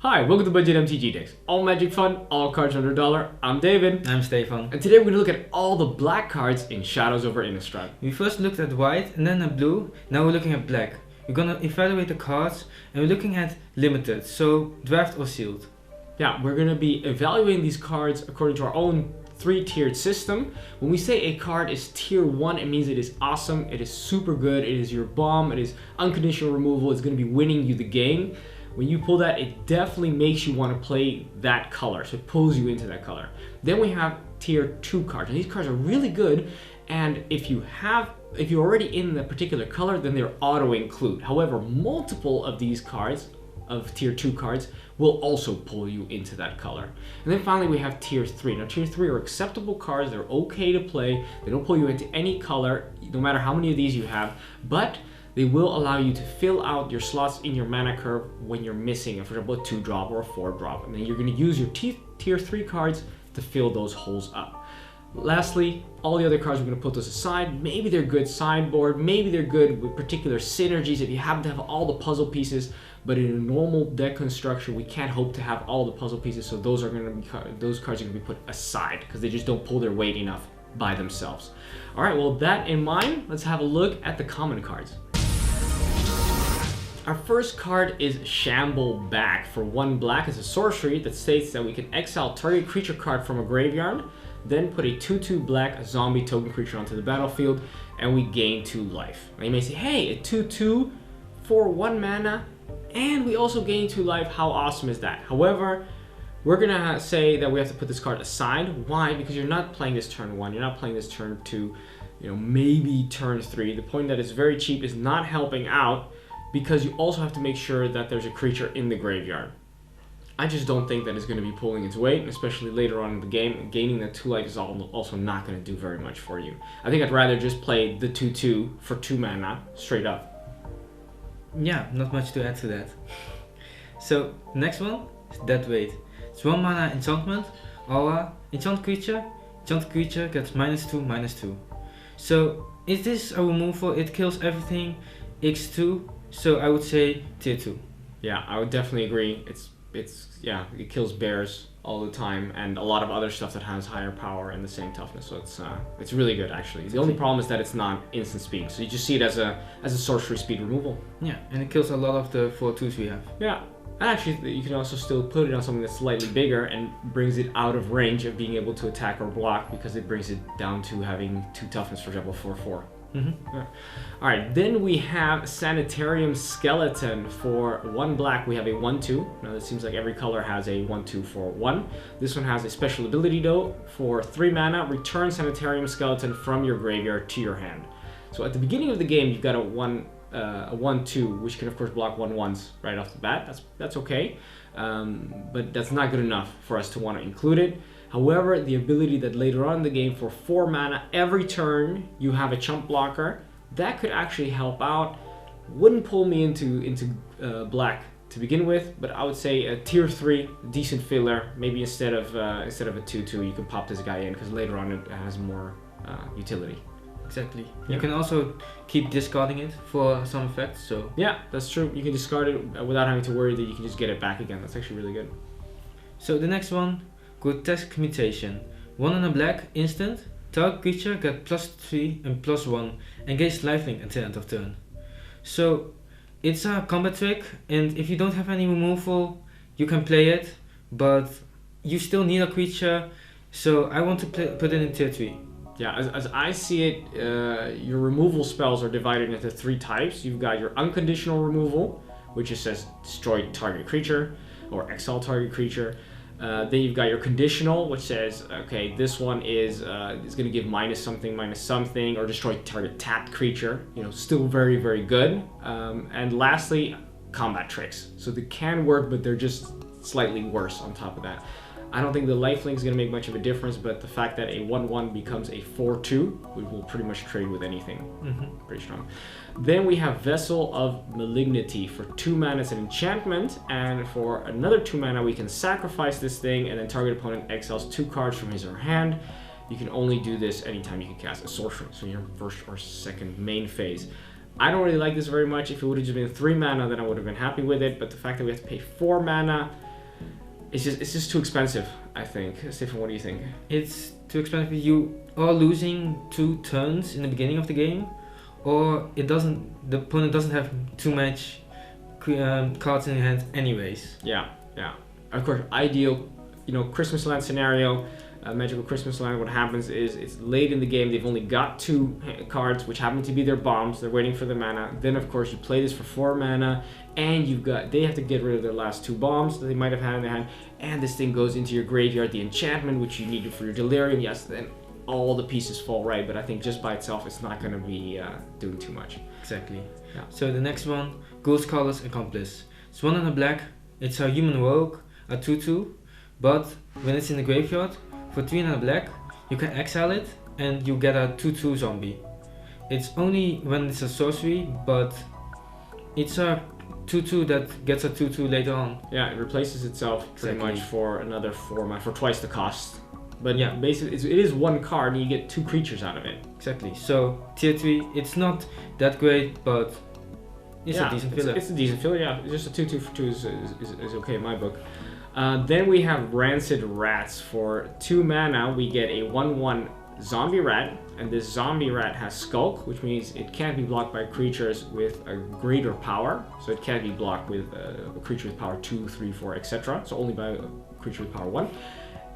Hi, welcome to Budget MTG Decks. All magic fun, all cards under $1. I'm David. I'm Stefan. And today we're going to look at all the black cards in Shadows over Innistrad. We first looked at white and then at blue, now we're looking at black. We're gonna evaluate the cards and we're looking at limited, so draft or sealed. Yeah, we're going to be evaluating these cards according to our own 3-tiered system. When we say a card is tier 1, it means it is awesome, it is super good, it is your bomb, it is unconditional removal, it's going to be winning you the game. When you pull that, it definitely makes you want to play that color, so it pulls you into that color. Then we have tier 2 cards, and these cards are really good, and if you're already in the particular color, then they're auto-include. However, multiple of these cards, of tier 2 cards, will also pull you into that color. And then finally we have tier 3. Now tier 3 are acceptable cards, they're okay to play, they don't pull you into any color, no matter how many of these you have, but they will allow you to fill out your slots in your mana curve when you're missing, for example, a 2-drop or a 4-drop. And then you're going to use your tier 3 cards to fill those holes up. Lastly, all the other cards, we're going to put those aside. Maybe they're good sideboard, maybe they're good with particular synergies if you happen to have all the puzzle pieces, but in a normal deck construction, we can't hope to have all the puzzle pieces, so those cards are going to be put aside because they just don't pull their weight enough by themselves. All right, well, with that in mind, let's have a look at the common cards. Our first card is Shamble Back. For 1 black, it's a sorcery that states that we can exile target creature card from a graveyard, then put a 2/2 black zombie token creature onto the battlefield, and we gain 2 life. Now you may say, hey, a 2/2 for 1 mana, and we also gain 2 life, how awesome is that? However, we're gonna say that we have to put this card aside. Why? Because you're not playing this turn 1, you're not playing this turn 2, maybe turn 3. The point that it's very cheap is not helping out, because you also have to make sure that there's a creature in the graveyard. I just don't think that it's going to be pulling its weight, especially later on in the game. Gaining that 2 life is also not going to do very much for you. I think I'd rather just play the 2/2 for 2 mana straight up. Yeah, not much to add to that. So, next one is Dead Weight. It's 1 mana enchantment, aura, enchant creature gets -2/-2. So, is this a removal? It kills everything, X2. So I would say tier 2. Yeah, I would definitely agree. It kills bears all the time and a lot of other stuff that has higher power and the same toughness. So it's really good actually. The only problem is that it's not instant speed. So you just see it as a sorcery speed removal. Yeah, and it kills a lot of the 4/2s we have. Yeah. And actually, you can also still put it on something that's slightly bigger and brings it out of range of being able to attack or block, because it brings it down to having 2 toughness, for example, 4/4. Yeah. All right, then we have Sanitarium Skeleton. For 1 black, we have a 1/2. Now it seems like every color has a 1/2 for 1. This one has a special ability though. For 3 mana, return Sanitarium Skeleton from your graveyard to your hand. So at the beginning of the game, you've got a 1/2, which can of course block 1/1s right off the bat. That's okay, but that's not good enough for us to want to include it. However, the ability that later on in the game, for 4 mana, every turn you have a chump blocker, that could actually help out. Wouldn't pull me into black to begin with, but I would say a tier 3 decent filler. Maybe instead of a 2/2, you can pop this guy in, because later on it has more utility. Exactly. Yeah. You can also keep discarding it for some effects. So yeah, that's true. You can discard it without having to worry that you can just get it back again. That's actually really good. So the next one, Grotesque Mutation. 1 and a black, instant. Target creature get +3 and +1, engage lifelink until end of turn. So it's a combat trick, and if you don't have any removal, you can play it, but you still need a creature, so I want to put it in tier 3. Yeah, as I see it, your removal spells are divided into 3 types. You've got your unconditional removal, which just says destroy target creature or exile target creature. Then you've got your conditional, which says, okay, this one is going to give -something, or destroy target tapped creature. Still very, very good. And lastly, combat tricks. So they can work, but they're just slightly worse on top of that. I don't think the lifelink is going to make much of a difference, but the fact that a 1/1 becomes a 4/2, we will pretty much trade with anything. Pretty strong. Then we have Vessel of Malignity. For 2 mana, it's an enchantment, and for another 2 mana, we can sacrifice this thing, and then target opponent exiles 2 cards from his or her hand. You can only do this anytime you can cast a sorcery, so in your first or second main phase. I don't really like this very much. If it would have just been 3 mana, then I would have been happy with it, but the fact that we have to pay 4 mana it's just too expensive, I think. Stefan, what do you think? It's too expensive. You are losing 2 turns in the beginning of the game, or the opponent doesn't have too much cards in hand anyways. Yeah. Of course, ideal, Christmas land scenario, magical Christmas land. What happens is it's late in the game. They've only got 2 cards, which happen to be their bombs. They're waiting for the mana. Then, of course, you play this for 4 mana, and they have to get rid of their last 2 bombs that they might have had in their hand. And this thing goes into your graveyard, the enchantment, which you needed for your delirium. Yes, then all the pieces fall right. But I think just by itself, it's not going to be doing too much. Exactly. Yeah. So the next one, Ghost Caller's Accomplice. It's 1 and a black. It's a human rogue, a 2/2. But when it's in the graveyard, for 3 and a black, you can exile it and you get a 2/2 zombie. It's only when it's a sorcery, but it's a 2/2 that gets a 2/2 later on. Yeah, it replaces itself pretty much for another 4 mana, for twice the cost. But yeah, basically it is 1 card and you get 2 creatures out of it. Exactly. So tier 3, it's not that great, but it's a decent filler. It's a decent filler, yeah. It's just a 2/2 for 2 is okay in my book. Then we have Rancid Rats. For 2 mana, we get a 1/1 zombie rat, and this zombie rat has Skulk, which means it can't be blocked by creatures with a greater power. So it can't be blocked with a creature with power 2, 3, 4, etc. So only by a creature with power 1.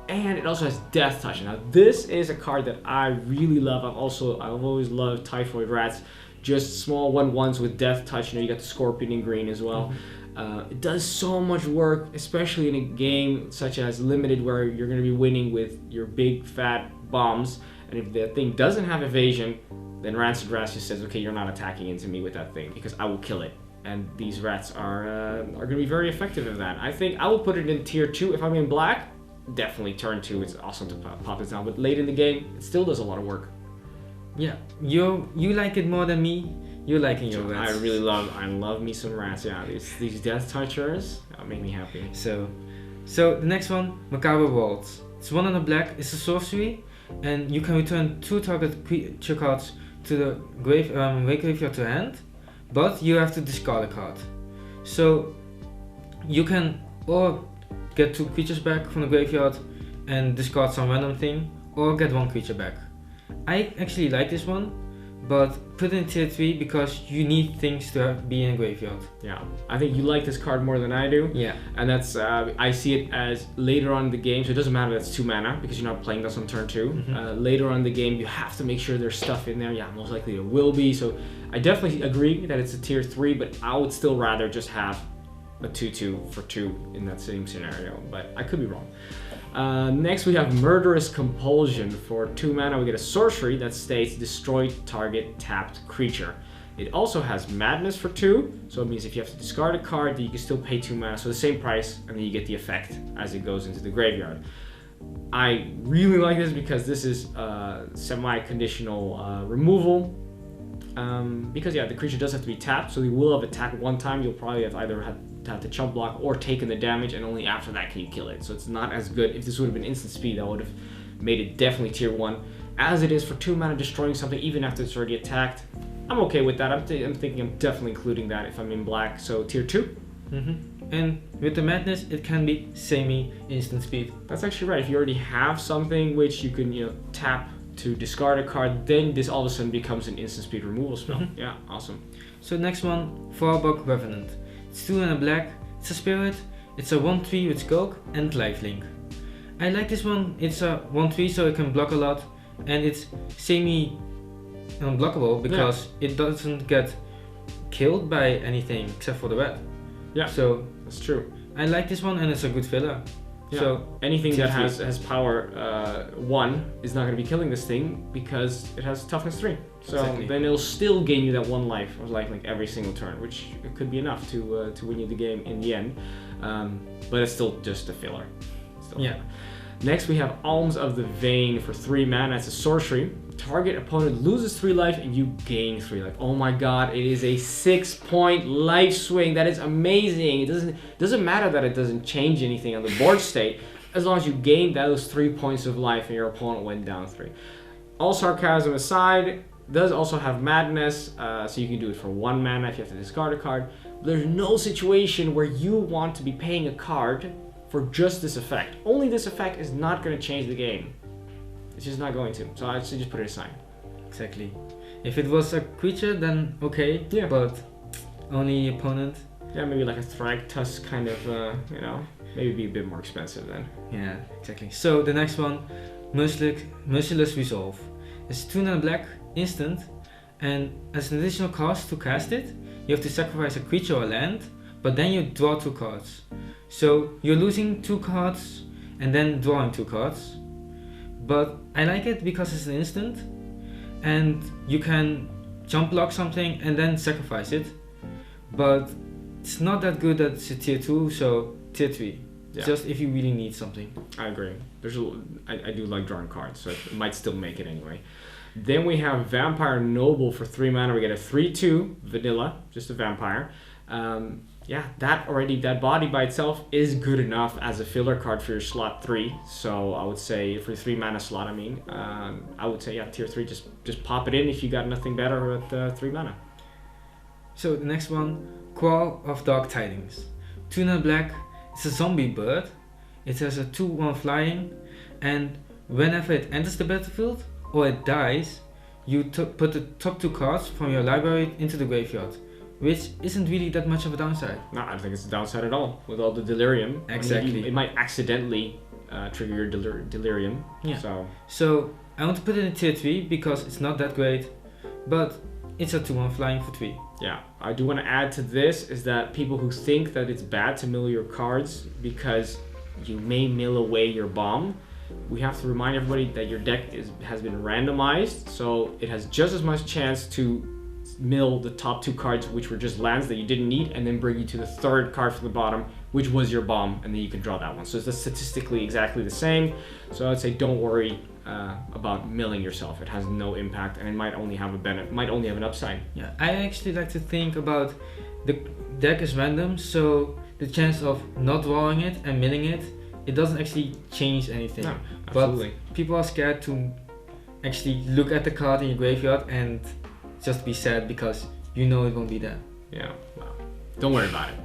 And it also has Death Touch. Now this is a card that I really love. I've always loved Typhoid Rats. Just small 1/1s with Death Touch. You got the Scorpion in green as well. It does so much work, especially in a game such as Limited, where you're going to be winning with your big fat bombs. And if the thing doesn't have evasion, then Rancid Rats just says, okay, you're not attacking into me with that thing because I will kill it. And these rats are going to be very effective in that. I think I will put it in tier 2 if I'm in black. Definitely turn 2. It's awesome to pop this down, but late in the game, it still does a lot of work. Yeah, you like it more than me. You're liking your rats. I love me some rats. Yeah, these Death Touchers make me happy. So the next one, Macabre Waltz. It's 1 and a black. It's a sorcery, and you can return 2 target creature cards to the graveyard to hand, but you have to discard a card. So you can or get 2 creatures back from the graveyard and discard some random thing, or get 1 creature back. I actually like this one, but put it in tier 3 because you need things to be in a graveyard. Yeah, I think you like this card more than I do. Yeah. And that's, I see it as later on in the game, so it doesn't matter that it's 2 mana because you're not playing this on turn 2. Mm-hmm. Later on in the game, you have to make sure there's stuff in there. Yeah, most likely there will be. So I definitely agree that it's a tier 3, but I would still rather just have a 2/2 for 2 in that same scenario, but I could be wrong. Next we have Murderous Compulsion. For 2 mana we get a sorcery that states destroy target tapped creature. It also has Madness for 2, so it means if you have to discard a card, then you can still pay 2 mana, so the same price, and then you get the effect as it goes into the graveyard. I really like this because this is semi-conditional removal. Because yeah, the creature does have to be tapped, so they will have attacked 1 time. You'll probably have either have to chump block or taken the damage, and only after that can you kill it. So it's not as good. If this would have been instant speed, that would have made it definitely tier 1. As it is, for 2 mana, destroying something even after it's already attacked, I'm okay with that. I'm thinking I'm definitely including that if I'm in black. So tier 2. And with the Madness, it can be semi-instant speed. That's actually right. If you already have something which you can tap to discard a card, then this all of a sudden becomes an instant speed removal spell. Yeah, awesome. So next one, Farbok Revenant. It's 2 and a black. It's a spirit. It's a 1/3 with Skulk and Lifelink. I like this one. It's a 1/3, so it can block a lot, and it's semi-unblockable because it doesn't get killed by anything except for the red. Yeah, so that's true. I like this one, and it's a good filler. Yeah. So anything that has power 1 is not going to be killing this thing because it has toughness 3. So then it'll still gain you that 1 life of lifelink every single turn, which could be enough to win you the game in the end. But it's still just a filler. Next we have Alms of the Vein. For 3 mana. It's a sorcery. Target opponent loses 3 life and you gain 3 life. Oh my god, it is a 6-point life swing. That is amazing. It doesn't matter that it doesn't change anything on the board state, as long as you gain those 3 points of life and your opponent went down 3. All sarcasm aside, does also have Madness, so you can do it for 1 mana if you have to discard a card. There's no situation where you want to be paying a card for just this effect. Only this effect is not going to change the game. It's just not going to. So I'd say just put it aside. Exactly. If it was a creature, then okay. Yeah. But only opponent. Yeah, maybe like a Thragtusk kind of, you know, maybe be a bit more expensive then. Yeah, exactly. So the next one, Merciless Resolve. It's 2 and a black instant, and as an additional cost to cast it, you have to sacrifice a creature or land, but then you draw 2 cards. So you're losing 2 cards and then drawing 2 cards. But I like it because it's an instant, and you can jump block something and then sacrifice it. But it's not that good that it's a tier 2, so tier 3. Yeah. Just if you really need something. I agree. I do like drawing cards, so it might still make it anyway. Then we have Vampire Noble for 3 mana. We get a 3/2 vanilla, just a vampire. Yeah, that body by itself is good enough as a filler card for your slot 3. So I would say for 3 mana slot, I would say yeah, tier 3. Just pop it in if you got nothing better at 3 mana. So the next one, Call of Dark Tidings. 2 and a black. It's a zombie bird. It has a 2/1 flying, and whenever it enters the battlefield or it dies, you put the top 2 cards from your library into the graveyard, which isn't really that much of a downside. No, I don't think it's a downside at all with all the delirium. Exactly. I mean, it might accidentally trigger your delirium. Yeah. So I want to put it in tier 3 because it's not that great, but it's a 2/1 flying for 3. yeah, I do want to add to this is that people who think that it's bad to mill your cards because you may mill away your bomb, we have to remind everybody that your deck has been randomized, so it has just as much chance to mill the top 2 cards, which were just lands that you didn't need, and then bring you to the 3rd card from the bottom, which was your bomb, and then you can draw that one. So it's statistically exactly the same. So I'd say don't worry about milling yourself. It has no impact, and it might only have an upside. Yeah, I actually like to think about the deck is random, so the chance of not drawing it and milling it, it doesn't actually change anything. No, absolutely. But people are scared to actually look at the card in your graveyard and just be sad because you know it won't be there. Yeah, well, don't worry about it.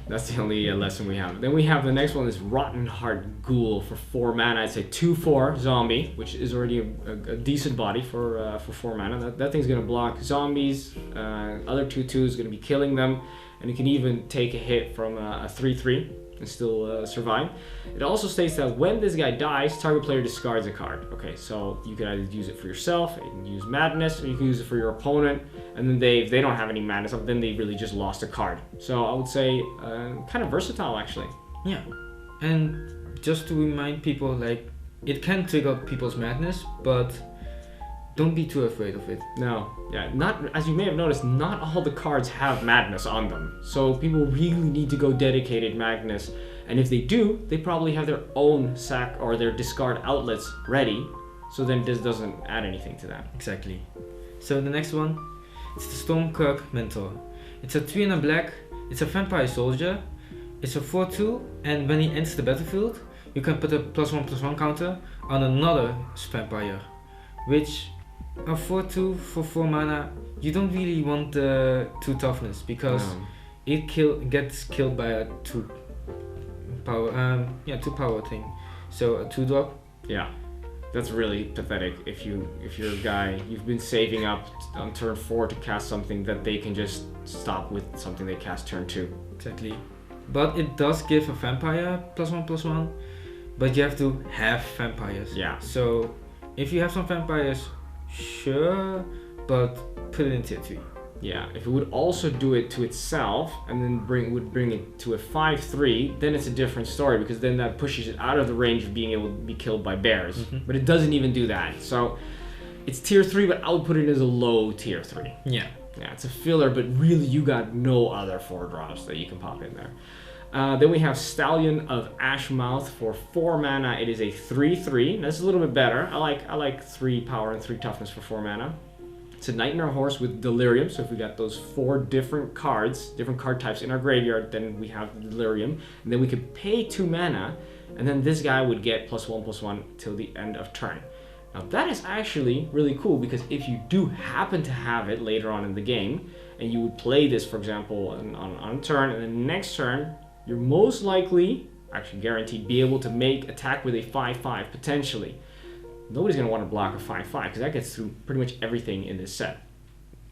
That's the only lesson we have. Then we have the next one is Rotten Heart Ghoul for 4 mana. It's a 2/4 zombie, which is already a decent body for 4 mana. That thing's gonna block zombies. Other 2/2s gonna be killing them, and it can even take a hit from a 3/3 and still survive. It also states that when this guy dies, target player discards a card. Okay, so you can either use it for yourself, you can use Madness, or you can use it for your opponent, and then if they don't have any Madness, then they really just lost a card. So I would say kind of versatile actually. Yeah, and just to remind people, like, it can trigger people's madness, but don't be too afraid of it. No, yeah, not, as you may have noticed, not all the cards have Madness on them. So people really need to go dedicated Madness, and if they do, they probably have their own sack or their discard outlets ready, so then this doesn't add anything to that. Exactly. So the next one, it's the Stormkirk Mentor. It's a 3 and a black, it's a vampire soldier, it's a 4/2, and when he enters the battlefield, you can put a +1/+1 counter on another vampire, which a 4/2 for 4 mana, you don't really want the 2 toughness because it gets killed by a 2 power thing. So a 2-drop. Yeah, that's really pathetic. If you're a guy, you've been saving up on turn 4 to cast something that they can just stop with something they cast turn 2. Exactly. But it does give a vampire +1/+1, but you have to have vampires. Yeah. So if you have some vampires, sure, but put it in tier 3. Yeah, if it would also do it to itself and then bring it to a 5/3, then it's a different story because then that pushes it out of the range of being able to be killed by bears. Mm-hmm. But it doesn't even do that. So it's tier 3, but I would put it as a low tier 3. Yeah. Yeah, it's a filler, but really you got no other 4-drops that you can pop in there. Then we have Stallion of Ashmouth for 4 mana. It is a 3/3. That's a little bit better. I like 3 power and 3 toughness for 4 mana. It's a Nightmare Horse with Delirium. So if we got those 4 different cards, different card types in our graveyard, then we have the Delirium. And then we could pay 2 mana, and then this guy would get +1/+1 till the end of turn. Now that is actually really cool because if you do happen to have it later on in the game, and you would play this, for example, on a turn, and then next turn, you're most likely actually guaranteed, be able to make attack with a 5/5 potentially. Nobody's going to want to block a 5/5 because that gets through pretty much everything in this set.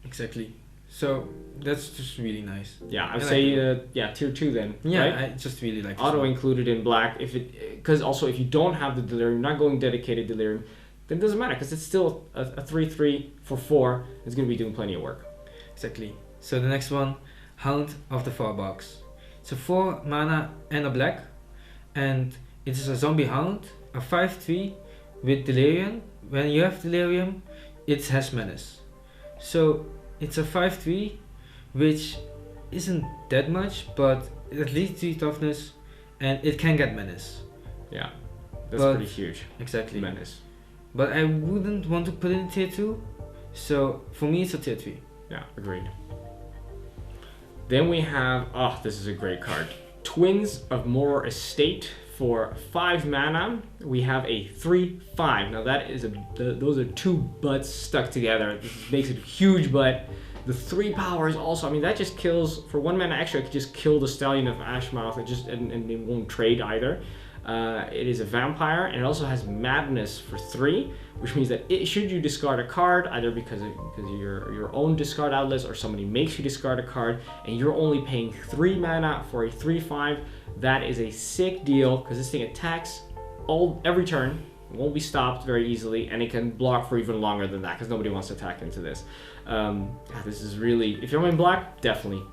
Exactly. So that's just really nice. Yeah, I'd say tier 2 then. Yeah, right? I just really like auto included in black. Because also if you don't have the delirium, not going dedicated delirium, then it doesn't matter because it's still a 3/3 for 4. It's going to be doing plenty of work. Exactly. So the next one, Hound of the Farbox. It's a 4 mana and a black, and it is a zombie hound, a 5/3 with delirium. When you have delirium, it has menace. So it's a 5/3, which isn't that much, but at least 3 toughness, and it can get menace. Yeah, that's pretty huge. Exactly. Menace. But I wouldn't want to put it in tier 2, so for me it's a tier 3. Yeah, agreed. Then we have, this is a great card. Twins of Moror Estate. For 5 mana, we have a 3/5. Now that is those are 2 butts stuck together. This makes it a huge butt. The 3 power is also, I mean, that just kills, for 1 mana extra, it could just kill the Stallion of Ashmouth and it won't trade either. It is a vampire, and it also has Madness for 3, which means that should you discard a card, either because of your own discard outlets or somebody makes you discard a card, and you're only paying 3 mana for a 3/5, that is a sick deal because this thing attacks every turn, won't be stopped very easily, and it can block for even longer than that because nobody wants to attack into this. This is really, if you're in black, definitely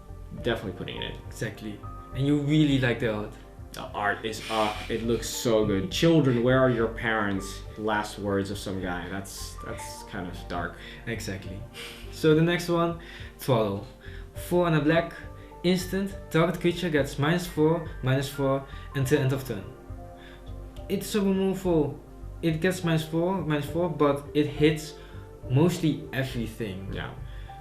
putting it in. Exactly. And you really like the art. The art is it looks so good. Children, where are your parents? Last words of some guy. That's kind of dark. Exactly. So the next one, Twaddle. 4 and a black, instant, target creature gets -4/-4 until end of turn. It's a removal. It gets -4/-4, but it hits mostly everything. Yeah.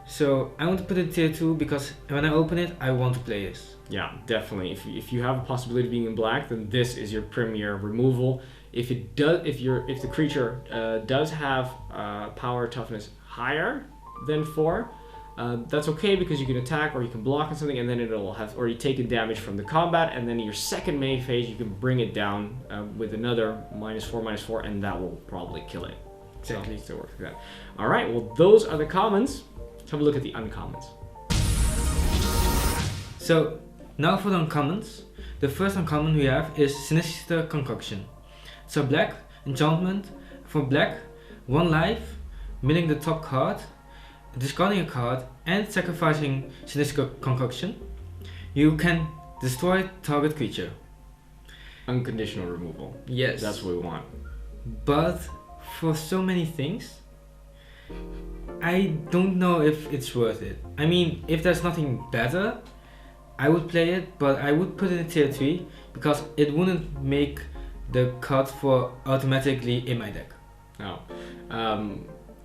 So I want to put it tier 2 because when I open it, I want to play this. Yeah, definitely. If you have a possibility of being in black, then this is your premier removal. If the creature does have power toughness higher than 4, that's okay because you can attack or you can block on something, and then it'll have, or you take the damage from the combat, and then in your second main phase you can bring it down with another -4/-4, and that will probably kill it. Exactly. So it works like that. All right. Well, those are the commons. Let's have a look at the uncommons. So now for the uncommons. The first uncommon we have is Sinister Concoction. It's a black enchantment. For black, 1 life, milling the top card, discarding a card, and sacrificing Sinister Concoction. You can destroy target creature. Unconditional removal. Yes. That's what we want. But for so many things, I don't know if it's worth it. I mean, if there's nothing better, I would play it, but I would put it in tier 3 because it wouldn't make the cut for automatically in my deck. No.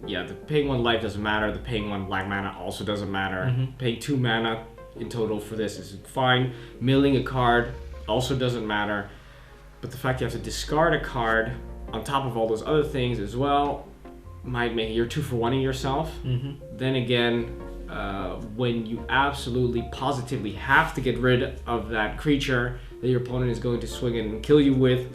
Yeah, the paying 1 life doesn't matter. The paying 1 black mana also doesn't matter. Paying 2 mana in total for this is fine. Milling a card also doesn't matter. But the fact you have to discard a card on top of all those other things as well might make you're 2 for 1-ing yourself. Then again, when you absolutely positively have to get rid of that creature that your opponent is going to swing in and kill you with,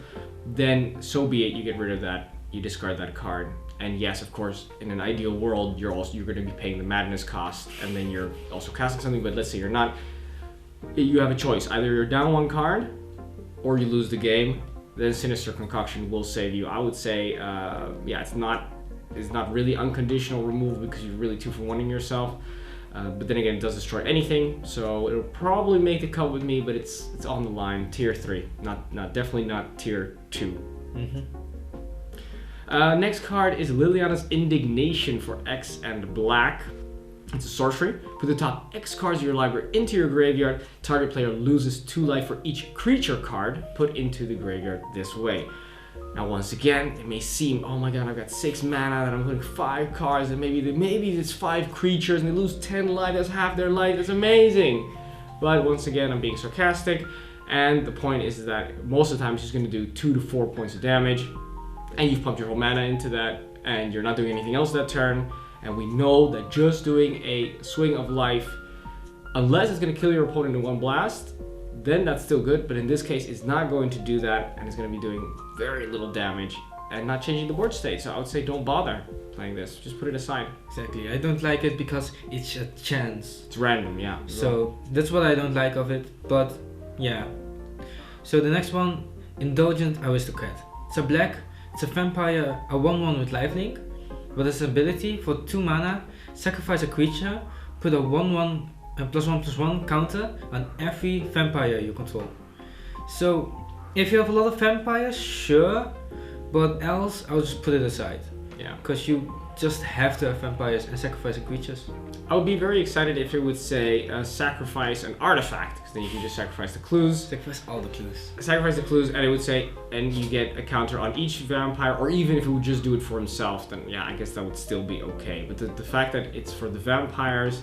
then so be it. You get rid of that, you discard that card, and yes, of course, in an ideal world, you're going to be paying the madness cost, and then you're also casting something. But let's say you're not. You have a choice: either you're down 1 card, or you lose the game. Then Sinister Concoction will save you. I would say, yeah, it's not really unconditional removal because you're really 2 for 1-ing yourself. But then again, it does destroy anything, so it'll probably make the cut with me. But it's on the line, tier 3, definitely not tier 2. Next card is Liliana's Indignation for X and black. It's a sorcery. Put the top X cards of your library into your graveyard. Target player loses 2 life for each creature card put into the graveyard this way. Now, once again, it may seem, oh my god, I've got 6 mana, and I'm putting 5 cards, and maybe it's 5 creatures, and they lose 10 life, that's half their life, that's amazing! But once again, I'm being sarcastic, and the point is that most of the time it's just going to do 2 to 4 points of damage, and you've pumped your whole mana into that, and you're not doing anything else that turn, and we know that just doing a swing of life, unless it's going to kill your opponent in 1 blast, then that's still good, but in this case it's not going to do that, and it's going to be doing very little damage and not changing the board state. So I would say don't bother playing this, just put it aside. Exactly, I don't like it because it's a chance. It's random, yeah. So that's what I don't like of it, but yeah. So the next one, Indulgent Aristocrat. It's a black, it's a vampire, a 1/1 with lifelink, with its ability for 2 mana, sacrifice a creature, put a 1/1 and +1/+1 counter on every vampire you control. So if you have a lot of vampires, sure, but else I'll just put it aside. Yeah. Because you just have to have vampires and sacrificing creatures. I would be very excited if it would say sacrifice an artifact, because then you can just sacrifice the clues. Sacrifice all the clues. Sacrifice the clues, and it would say, and you get a counter on each vampire, or even if it would just do it for himself, then yeah, I guess that would still be okay. But the fact that it's for the vampires,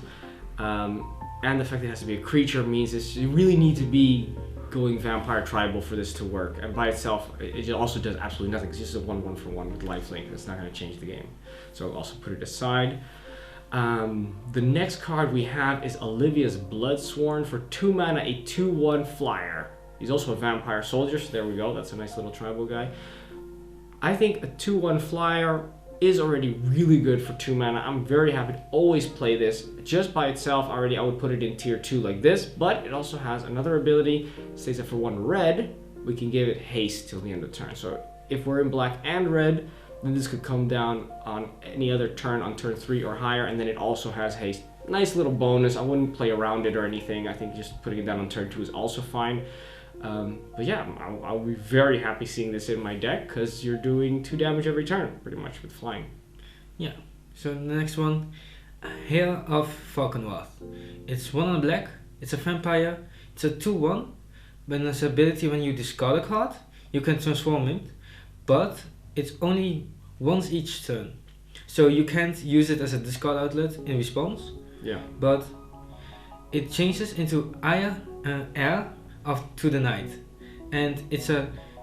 and the fact that it has to be a creature means you really need to be going vampire tribal for this to work. And by itself, it also does absolutely nothing. It's just a 1/1 for 1 with lifelink. It's not going to change the game. So I'll also put it aside. The next card we have is Olivia's Bloodsworn for 2 mana, a 2/1 flyer. He's also a vampire soldier, so there we go. That's a nice little tribal guy. I think a 2/1 flyer is already really good for 2 mana. I'm very happy to always play this. Just by itself already, I would put it in tier 2 like this, but it also has another ability. It states that for 1 red, we can give it haste till the end of turn. So if we're in black and red, then this could come down on any other turn on turn 3 or higher, and then it also has haste. Nice little bonus. I wouldn't play around it or anything. I think just putting it down on turn 2 is also fine. But yeah, I'll be very happy seeing this in my deck, because you're doing 2 damage every turn, pretty much, with flying. Yeah, so the next one, Hair of Falconwrath. It's 1 on black, it's a vampire, it's a 2/1, but its ability when you discard a card, you can transform it, but it's only once each turn. So you can't use it as a discard outlet in response, Yeah. but it changes into Heir to the Night, and it's a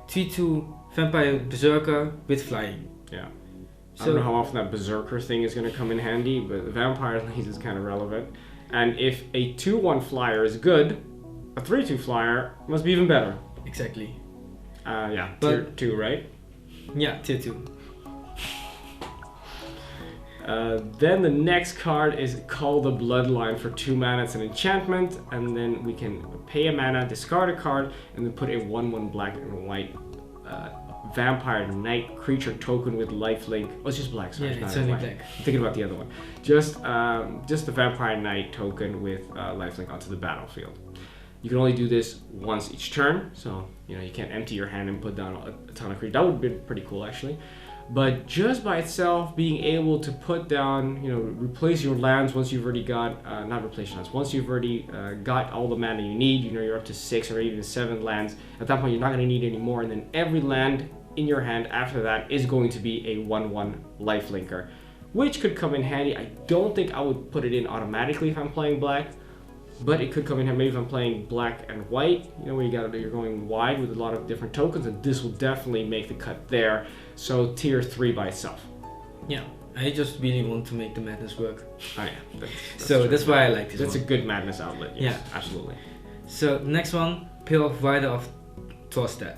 3/2 vampire berserker with flying. Yeah. I So don't know how often that berserker thing is going to come in handy, but the vampire at least is kind of relevant. And if a 2/1 flyer is good, a 3/2 flyer must be even better. exactly. Yeah, But- tier 2, right? Yeah, tier 2. Then the next card is Call the Bloodline for 2 mana. It's an enchantment, and then we can pay a mana, discard a card, and then put a 1/1 black and white vampire knight creature token with lifelink. Oh, it's just black. Sorry, Yeah, it's not only white. black. I'm thinking about the other one. Just the vampire knight token with lifelink onto the battlefield. You can only do this once each turn, so you can't empty your hand and put down a ton of creatures. That would be pretty cool, actually. But just by itself, being able to put down, replace your lands once you've already got, not replace lands, once you've already got all the mana you need, you're up to 6 or even 7 lands. At that point, you're not going to need any more, and then every land in your hand after that is going to be a 1/1 lifelinker, which could come in handy. I don't think I would put it in automatically if I'm playing black, but it could come in handy maybe if I'm playing black and white, where you're going wide with a lot of different tokens, and this will definitely make the cut there. So tier 3 by itself. Yeah, I just really want to make the madness work. Oh yeah, So true. that's why I like this That's one. a good madness outlet. Yes, Yeah. absolutely. So the next one, Pale of Rider of Thorstad.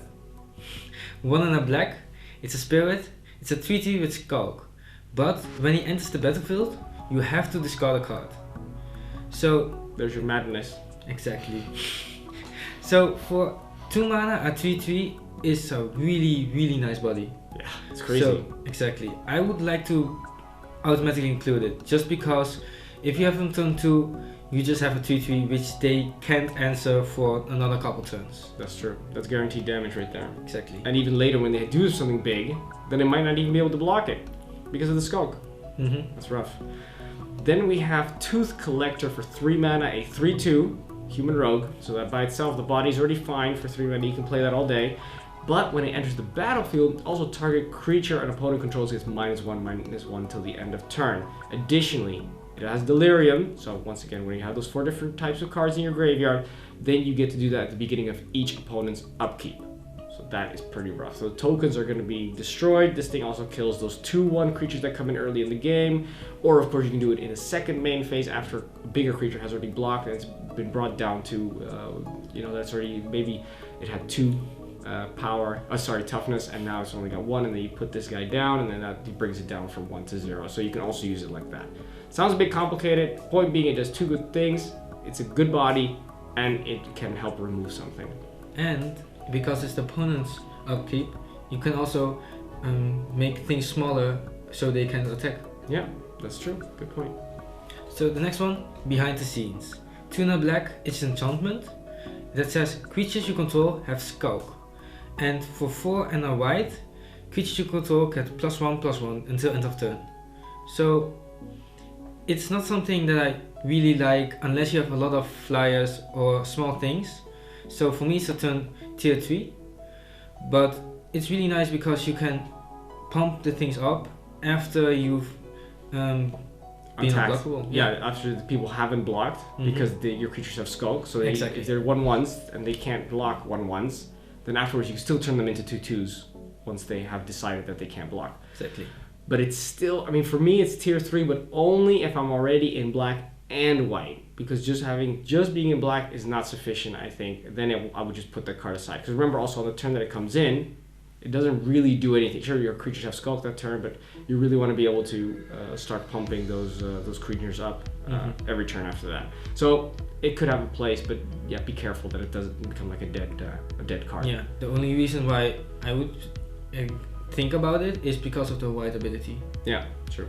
1 and a black, it's a spirit, it's a 3/3 with Skulk. But when he enters the battlefield, you have to discard a card. So There's your madness. exactly. So for 2 mana, a 3/3 is a really, really nice body. Yeah, it's crazy. So, exactly. I would like to automatically include it, just because if you have them turn 2, you just have a 3/3 which they can't answer for another couple turns. That's true. That's guaranteed damage right there. Exactly. And even later when they do something big, then they might not even be able to block it because of the Skulk. That's rough. Then we have Tooth Collector for 3 mana, a 3/2 human rogue. So that by itself, the body's already fine for 3 mana. You can play that all day. But when it enters the battlefield, also target creature an opponent controls gets -1/-1 till the end of turn. Additionally, it has Delirium. So once again, when you have those 4 different types of cards in your graveyard, then you get to do that at the beginning of each opponent's upkeep. So that is pretty rough. So tokens are going to be destroyed. This thing also kills those 2/1 creatures that come in early in the game. Or of course you can do it in a second main phase after a bigger creature has already blocked and it's been brought down to, that's already, maybe it had 2 toughness, and now it's only got 1, and then you put this guy down, and then that brings it down from 1 to 0. So you can also use it like that. Sounds a bit complicated. Point being, it does 2 good things. It's a good body, and it can help remove something. And because it's the opponent's upkeep, you can also make things smaller so they can attack. Yeah, that's true. Good point. So the next one, behind the scenes. 2 black, it's an enchantment that says creatures you control have Skulk. And for 4 and a white, creatures you control get +1/+1 until end of turn. So it's not something that I really like unless you have a lot of flyers or small things. So for me it's a turn tier 3, but it's really nice because you can pump the things up after you've been unblockable. Yeah, after the people haven't blocked, because your creatures have Skulk. So if they're 1/1s and they can't block 1/1s, then afterwards you can still turn them into 2/2s once they have decided that they can't block. Exactly. But it's still, for me it's tier 3, but only if I'm already in black and white. Because just being in black is not sufficient, I think. Then I would just put that card aside. Because remember also on the turn that it comes in, it doesn't really do anything. Sure, your creatures have Skulk that turn, but you really want to be able to start pumping those creatures up every turn after that. So it could have a place, but yeah, be careful that it doesn't become like a dead card. Yeah, the only reason why I would think about it is because of the white ability. Yeah, true.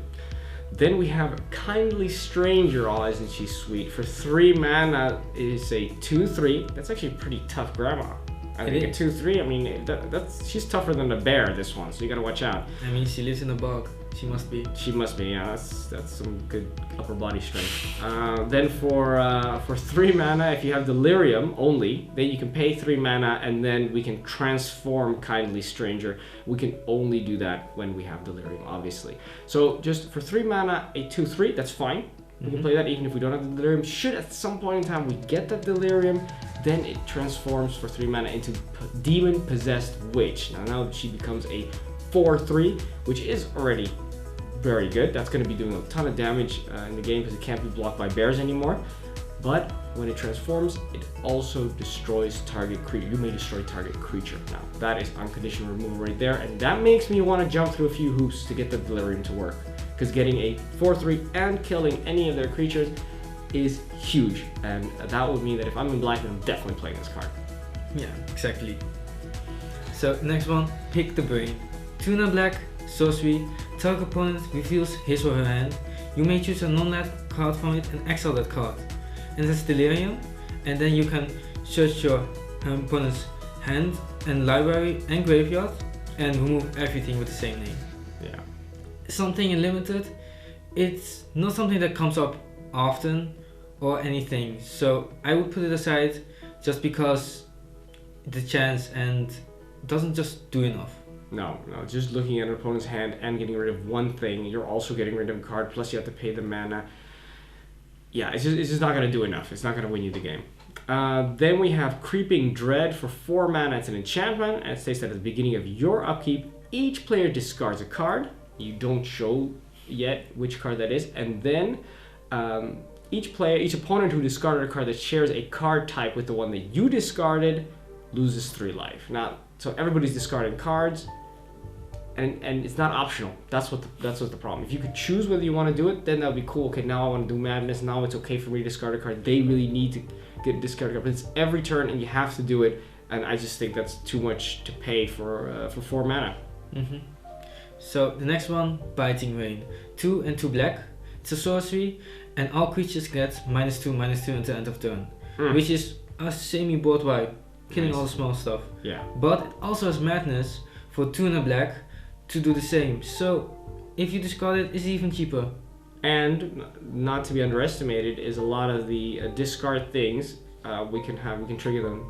Then we have Kindly Stranger. Oh, isn't she sweet? For 3 mana, it is a 2/3. That's actually a pretty tough grandma. I think a 2/3. That's she's tougher than a bear. This one, so you gotta watch out. She lives in a bog. She must be. She must be. Yeah, that's some good upper body strength. Then for 3 mana, if you have Delirium only, then you can pay 3 mana, and then we can transform Kindly Stranger. We can only do that when we have Delirium, obviously. So just for 3 mana, a 2/3. That's fine. We can play that even if we don't have the Delirium. Should at some point in time we get that Delirium, then it transforms for 3 mana into Demon Possessed Witch. Now she becomes a 4/3, which is already very good. That's going to be doing a ton of damage in the game because it can't be blocked by bears anymore. But when it transforms, it also destroys target creature. You may destroy target creature. Now that is unconditional removal right there, and that makes me want to jump through a few hoops to get the Delirium to work. Because getting a 4/3 and killing any of their creatures is huge, and that would mean that if I'm in black, then I'm definitely playing this card. Yeah, exactly. So next one, Pick the Brain. 2 black, sorcery. Target opponent reveals his or her hand. You may choose a non-land card from it and exile that card. And that's Delirium. And then you can search your opponent's hand and library and graveyard and remove everything with the same name. Yeah. Something in limited, it's not something that comes up often or anything, so I would put it aside just because the chance and doesn't just do enough. No, just looking at an opponent's hand and getting rid of one thing, you're also getting rid of a card, plus you have to pay the mana. Yeah, it's just not going to do enough. It's not going to win you the game. Then we have Creeping Dread for 4 mana. It's an enchantment, and it states that at the beginning of your upkeep, each player discards a card. You don't show yet which card that is, and then each opponent who discarded a card that shares a card type with the one that you discarded loses 3 life. Now, so everybody's discarding cards, and it's not optional. That's what the problem. If you could choose whether you want to do it, then that would be cool. Okay, now I want to do Madness. Now it's okay for me to discard a card. They really need to get discarded card, but it's every turn, and you have to do it. And I just think that's too much to pay for 4 mana. So the next one, Biting Rain. 2 and 2 black. It's a sorcery, and all creatures get -2/-2 until end of turn, which is a semi-board wipe, killing all the small stuff. Yeah. But it also has Madness for 2 and a black to do the same. So if you discard it, it's even cheaper. And not to be underestimated is a lot of the discard things we can trigger them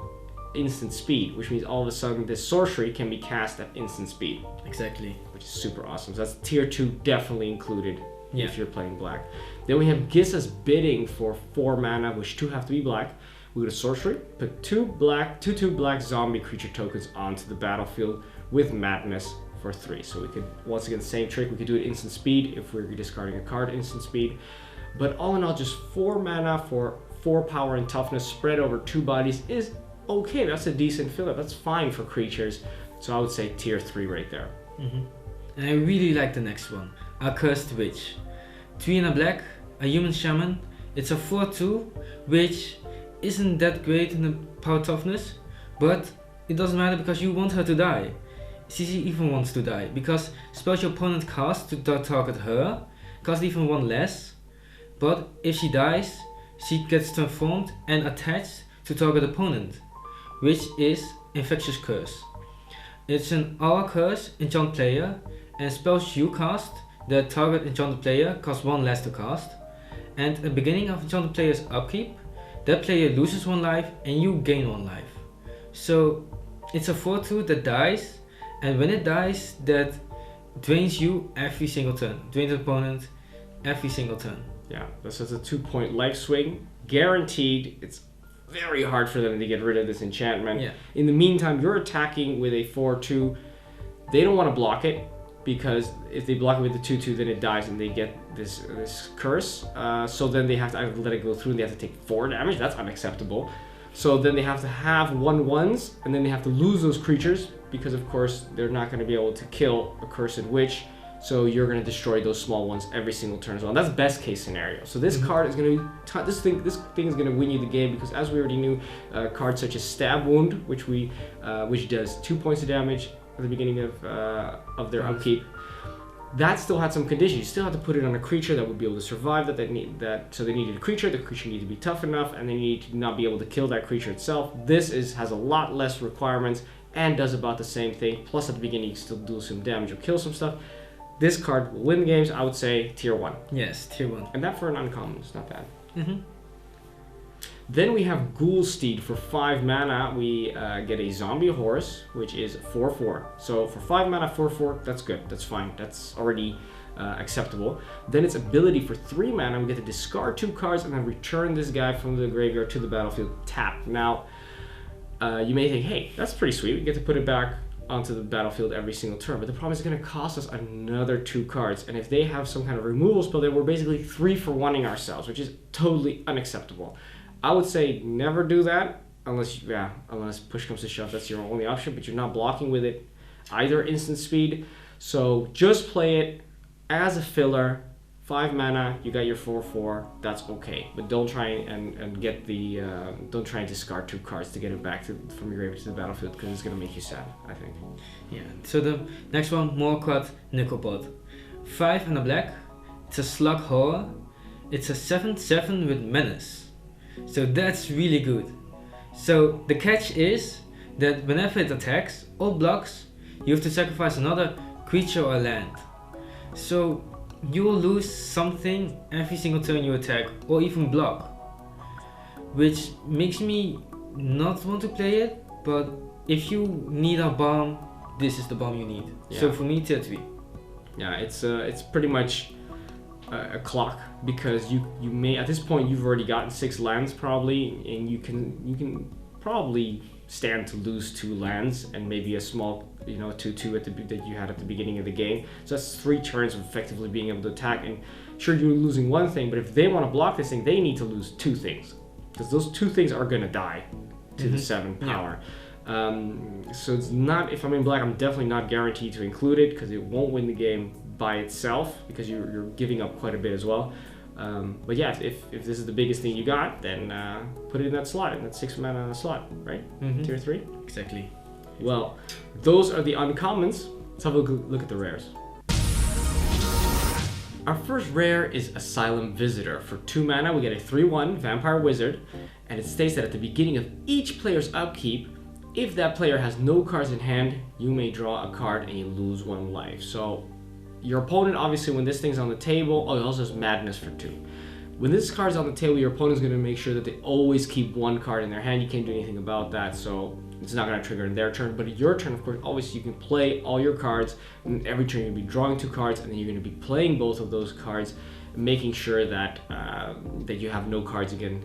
instant speed, which means all of a sudden this sorcery can be cast at instant speed. Exactly. Which is super awesome. So that's tier 2 definitely included if you're playing black. Then we have Gissa's Bidding for 4 mana, which 2 have to be black, We go to sorcery, put 2 black zombie creature tokens onto the battlefield with madness for 3. So we could, once again, same trick, we could do it instant speed if we're discarding a card, instant speed. But all in all, just 4 mana for 4 power and toughness spread over 2 bodies is okay. That's a decent fill-up. That's fine for creatures. So I would say tier 3 right there. And I really like the next one, Accursed Witch. 3 and a black, a human shaman. It's a 4/2, which isn't that great in the power toughness, but it doesn't matter because you want her to die. She even wants to die, because spells your opponent casts to target her cost even 1 less, but if she dies, she gets transformed and attached to target opponent, which is Infectious Curse. It's an aura curse enchant player, and spells you cast that target enchanted player cost 1 less to cast, and at the beginning of enchanted player's upkeep, that player loses 1 life and you gain 1 life. So it's a 4/2 that dies, and when it dies, that drains you every single turn, drains the opponent every single turn. Yeah, this is a 2-point life swing, guaranteed. It's very hard for them to get rid of this enchantment. Yeah. In the meantime, you're attacking with a 4/2. They don't want to block it, because if they block it with the 2/2, then it dies and they get this curse. So then they have to either let it go through and they have to take 4 damage. That's unacceptable. So then they have to have 1/1s, and then they have to lose those creatures, because of course they're not going to be able to kill a cursed witch. So you're going to destroy those small ones every single turn as well. And that's best case scenario. So this card is going to this thing is going to win you the game, because as we already knew, cards such as Stab Wound, which does 2 points of damage at the beginning of their upkeep, that still had some conditions. You still had to put it on a creature that would be able to survive so they needed a creature. The creature needed to be tough enough, and they need to not be able to kill that creature itself. This has a lot less requirements and does about the same thing. Plus at the beginning you can still do some damage or kill some stuff. This card will win games. I would say tier 1. Yes, tier 1. And that for an uncommon is not bad. Then we have Ghoulsteed. For 5 mana, we get a zombie horse, which is 4/4. So for 5 mana, 4/4, that's good. That's fine. That's already acceptable. Then its ability for 3 mana, we get to discard 2 cards and then return this guy from the graveyard to the battlefield tapped. Now, you may think, hey, that's pretty sweet. We get to put it back onto the battlefield every single turn, but the problem is it's going to cost us another 2 cards, and if they have some kind of removal spell, then we're basically 3-for-1ing ourselves, which is totally unacceptable. I would say never do that unless push comes to shove. That's your only option, but you're not blocking with it either instant speed. So just play it as a filler. 5 mana, you got your 4/4. That's okay, but don't try and get the don't try and discard 2 cards to get it back from your graveyard to the battlefield, because it's gonna make you sad, I think. Yeah. So the next one, Morquat Nickelpot. 5 and a black. It's a slug horror. It's a 7/7 with menace. So that's really good. So the catch is that whenever it attacks or blocks, you have to sacrifice another creature or land. So you will lose something every single turn you attack or even block, which makes me not want to play it. But if you need a bomb, this is the bomb you need. Yeah. So for me, tier 3. Yeah, it's pretty much a clock, because you may, at this point you've already gotten 6 lands probably, and you can probably stand to lose 2 lands and maybe a small 2/2 that you had at the beginning of the game. So that's 3 turns of effectively being able to attack, and sure, you're losing 1 thing, but if they want to block this thing, they need to lose 2 things, because those 2 things are going to die to the 7 power. So it's not, if I'm in black, I'm definitely not guaranteed to include it, because it won't win the game by itself, because you're giving up quite a bit as well. But yeah, if this is the biggest thing you got, then put it in that slot, in that 6 mana slot, right? Tier 3? Exactly. Well, those are the uncommons. Let's have a look at the rares. Our first rare is Asylum Visitor. For 2 mana, we get a 3/1 Vampire Wizard, and it states that at the beginning of each player's upkeep, if that player has no cards in hand, you may draw a card and you lose 1 life. So your opponent, obviously, when this thing's on the table, it also has Madness for 2. When this card's on the table, your opponent's going to make sure that they always keep 1 card in their hand. You can't do anything about that, so it's not going to trigger in their turn. But in your turn, of course, always you can play all your cards, and every turn you'll be drawing 2 cards, and then you're going to be playing both of those cards, making sure that that you have no cards again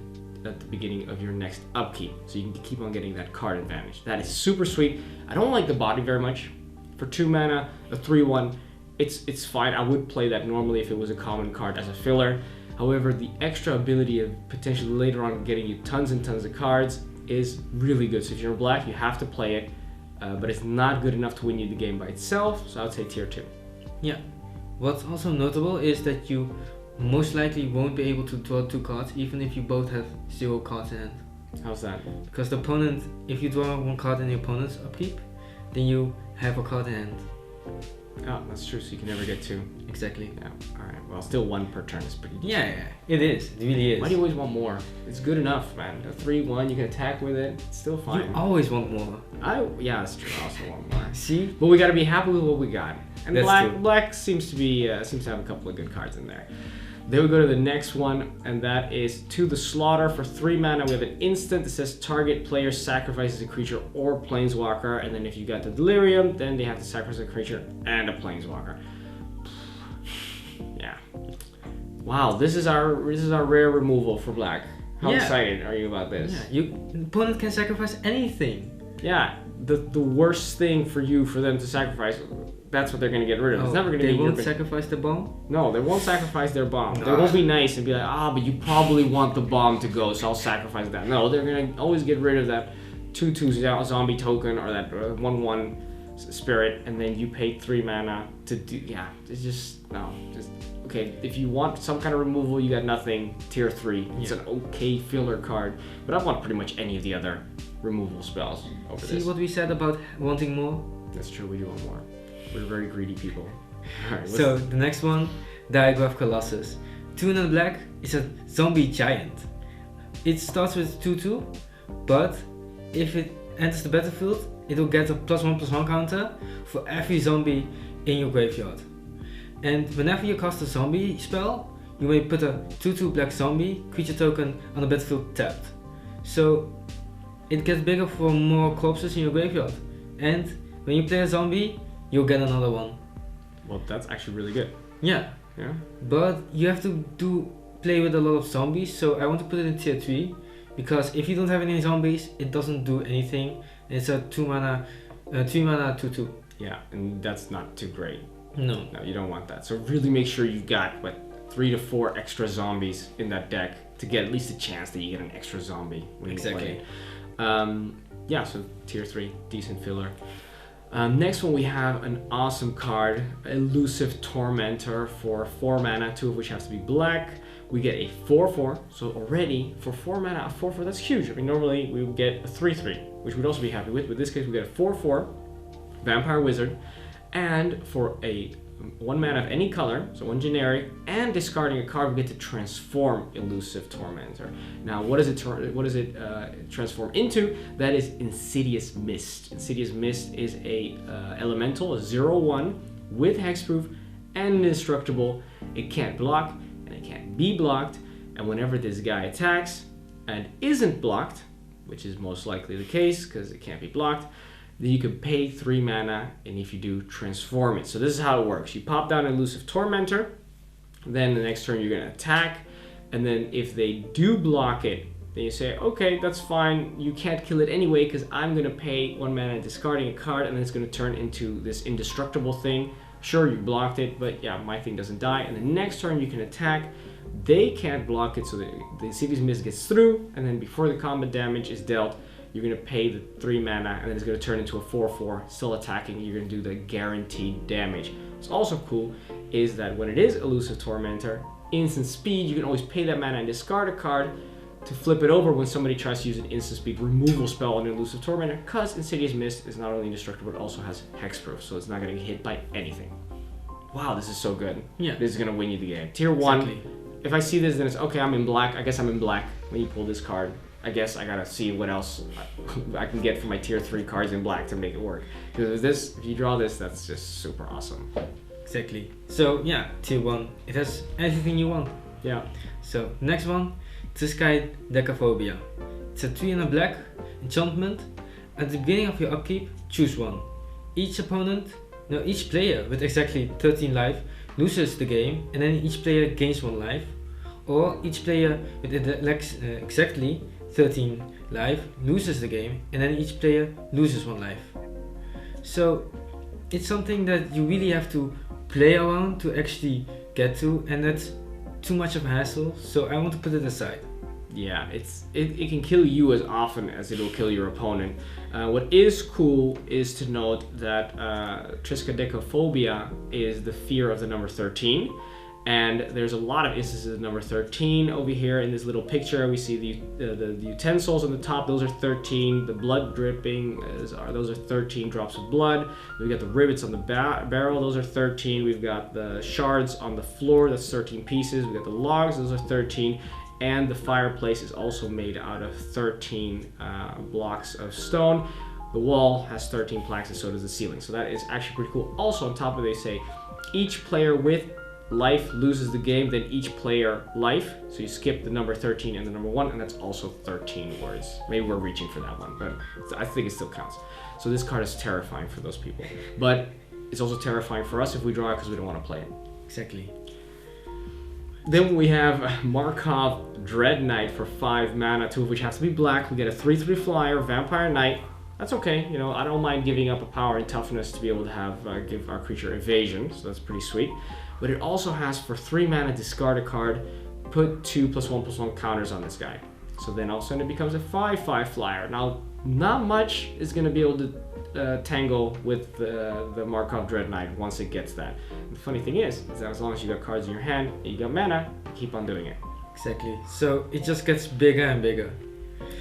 at the beginning of your next upkeep. So you can keep on getting that card advantage. That is super sweet. I don't like the body very much. For 2 mana, a 3/1, it's fine. I would play that normally if it was a common card as a filler. However, the extra ability of potentially later on getting you tons and tons of cards is really good. So if you're in black, you have to play it, but it's not good enough to win you the game by itself. So I would say tier 2. Yeah. What's also notable is that you most likely won't be able to draw 2 cards even if you both have 0 cards in hand. How's that? Because the opponent, if you draw 1 card in the opponent's upkeep, then you have a card in hand. Oh, that's true. So you can never get 2. Exactly. Yeah. All right. Well, still 1 per turn is pretty decent. Yeah, it is. It really is. Why do you always want more? It's good enough, man. A 3/1, you can attack with it. It's still fine. You always want more. Yeah, that's true. I also want more. See? But we gotta be happy with what we got. And That's black, true. black seems to have a couple of good cards in there. Then we go to the next one, and that is To the Slaughter. For 3 mana, we have an instant that says target player sacrifices a creature or planeswalker, and then if you got the Delirium, then they have to sacrifice a creature and a planeswalker. Yeah. Wow, this is our rare removal for black. How excited are you about this? Yeah, the opponent can sacrifice anything. Yeah, the worst thing for them to sacrifice, that's what they're gonna get rid of. It's never gonna be They won't sacrifice the bomb? No, they won't sacrifice their bomb. They won't be nice and be like, but you probably want the bomb to go, so I'll sacrifice that. No, they're gonna always get rid of that 2/2 zombie token or that 1/1 spirit, and then you pay 3 mana to do. Yeah, it's just okay. If you want some kind of removal, you got nothing. Tier 3. It's an okay filler card, but I want pretty much any of the other removal spells over this. See what we said about wanting more? That's true. We do want more. We're very greedy people. All right, so the next one, Diagraph Colossus. 2 in black is a zombie giant. It starts with 2/2, but if it enters the battlefield, it will get a +1/+1 counter for every zombie in your graveyard. And whenever you cast a zombie spell, you may put a 2/2 black zombie creature token on the battlefield tapped. So it gets bigger for more corpses in your graveyard. And when you play a zombie, you'll get another one. Well, that's actually really good. Yeah. Yeah. But you have to play with a lot of zombies, so I want to put it in tier 3 because if you don't have any zombies, it doesn't do anything. It's a 3 mana 2/2. Yeah, and that's not too great. No, you don't want that. So really make sure you've got 3 to 4 extra zombies in that deck to get at least a chance that you get an extra zombie when you play it. Yeah, so tier 3, decent filler. Next one, we have an awesome card, Elusive Tormentor for 4 mana, 2 of which has to be black. We get a 4/4, so already for 4 mana, a 4/4, that's huge. I mean, normally we would get a 3/3, which we'd also be happy with, but in this case we get a 4/4 Vampire Wizard, and for a 1 mana of any color, so 1 generic, and discarding a card, we get to transform Elusive Tormentor. Now, what does it transform into? That is Insidious Mist. Insidious Mist is a elemental, a 0/1 with hexproof and indestructible. It can't block and it can't be blocked. And whenever this guy attacks and isn't blocked, which is most likely the case because it can't be blocked, then you can pay 3 mana, and if you do, transform it. So this is how it works. You pop down Elusive Tormentor, then the next turn you're going to attack, and then if they do block it, then you say, okay, that's fine, you can't kill it anyway because I'm going to pay 1 mana discarding a card, and then it's going to turn into this indestructible thing. Sure, you blocked it, but yeah, my thing doesn't die, and the next turn you can attack. They can't block it, so the Insidious Mist gets through, and then before the combat damage is dealt, you're going to pay the 3 mana, and then it's going to turn into a 4/4, still attacking. You're going to do the guaranteed damage. What's also cool is that when it is Elusive Tormentor, instant speed, you can always pay that mana and discard a card to flip it over when somebody tries to use an instant speed removal spell on Elusive Tormentor, because Insidious Mist is not only indestructible, but also has hexproof, so it's not going to get hit by anything. Wow, this is so good. Yeah. This is going to win you the game. Tier 1, exactly. If I see this, then it's okay, I'm in black. I guess I'm in black when you pull this card. I guess I gotta see what else I can get for my tier 3 cards in black to make it work. Because if you draw this, that's just super awesome. Exactly. So yeah, tier 1, it has everything you want. Yeah. So next one, Triskai Decaphobia. It's a 3 in black enchantment. At the beginning of your upkeep, choose one. Each player with exactly 13 life loses the game, and then each player gains 1 life. or each player with exactly 13 life loses the game, and then each player loses 1 life. So it's something that you really have to play around to actually get to, and that's too much of a hassle, so I want to put it aside. Yeah, it can kill you as often as it will kill your opponent. What is cool is to note that triskaidekaphobia is the fear of the number 13. And there's a lot of instances of number 13 over here in this little picture. We see the utensils on the top, those are 13. The blood dripping, those are 13 drops of blood. We've got the rivets on the barrel, those are 13. We've got the shards on the floor, that's 13 pieces. We've got the logs, those are 13. And the fireplace is also made out of 13 blocks of stone. The wall has 13 planks, and so does the ceiling. So that is actually pretty cool. Also on top of it, they say each player with life loses the game, then each player life. So you skip the number 13 and the number 1, and that's also 13 words. Maybe we're reaching for that one, but I think it still counts. So this card is terrifying for those people. But it's also terrifying for us if we draw it because we don't want to play it. Exactly. Then we have Markov Dread Knight for 5 mana, 2 of which has to be black. We get a 3/3 flyer, Vampire Knight. That's okay, you know, I don't mind giving up a power and toughness to be able to have give our creature evasion, so that's pretty sweet. But it also has for 3 mana discard a card, put 2 +1/+1 counters on this guy. So then all of a sudden it becomes a 5/5 flyer. Now, not much is going to be able to tangle with the Markov Dread Knight once it gets that. And the funny thing is that as long as you got cards in your hand and you got mana, keep on doing it. Exactly. So it just gets bigger and bigger.